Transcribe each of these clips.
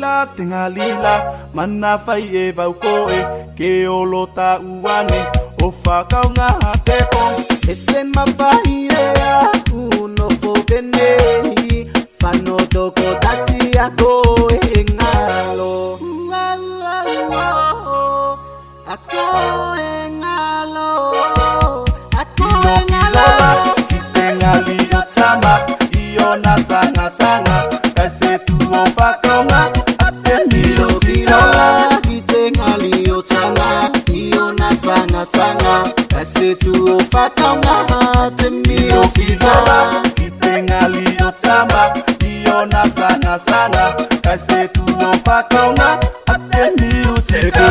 la tingalila mana fai e vau koe ke olota uane o whakaunga te pong e se mawhai ea uno fōkenei whano toko tasi a koe e ngalo a koe ngalo a koe ngalo ki te ngali o tama i o na sanga sanga kai se tu o whakaunga a te mio tira ki te ngali o tama i o na sanga sanga kai se tu o whakaunga a te mio tira ki te ngali o tama i o na sanga sanga kai se tu o whakaunga a te mio tira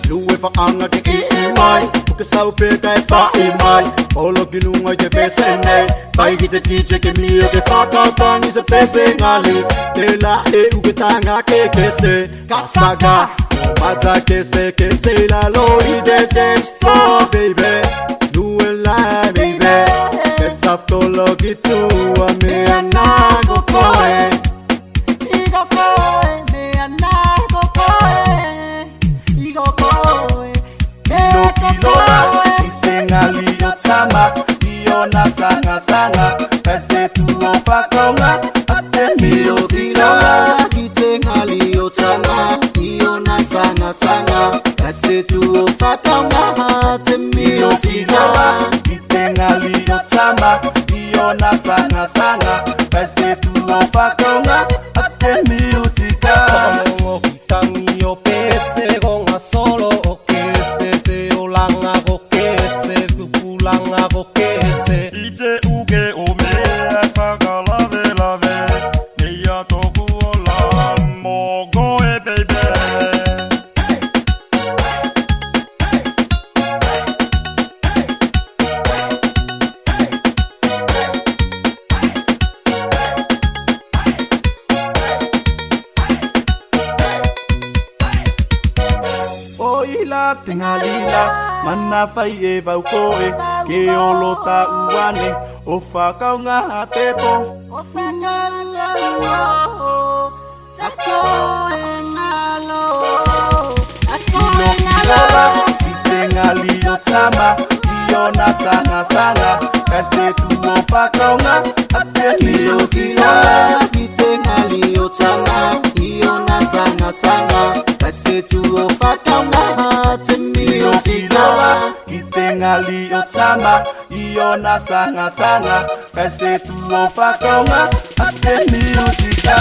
Lue fa anga te i mai Puka sau pe kai fa i mai Olo ki lunga te pese nei Fai ki te tiche ke mio ke whakautangi se pese ngali Te la e uke tanga ke kese Kasaga Mata kese kese la lori de dance floor baby Lue la baby Kesaf tolo ki tua me anago koe Igo koe me anago koe Igo koe Loki itengali o tama Io na sanga sanga Pese tu o whakaunga Ate mio tira Ki tengali o tama Io na sanga sanga Pese tu o whakaunga Ate mio tira Ki tengali o tama Io na sanga sanga Pese tu o whakaunga Ate mio tira Tangi o pese gonga solo o kese te o langa go kese langa go kese ite uke o me faka lave lave meia toku o la mo go e baby Oila tingalila mana fai e vau koe ke olota uane o whakaunga te po o whakaunga tako e ngalo tako e ngalo ki te ngali o tama i o na sanga sanga kai se tu o whakaunga te mio tira ki te ngali o tama i o na sanga sanga kai se tu o whakaunga te mio tira ki te ngali o tama i o na sanga sanga kai se tu o whakaunga te mio tira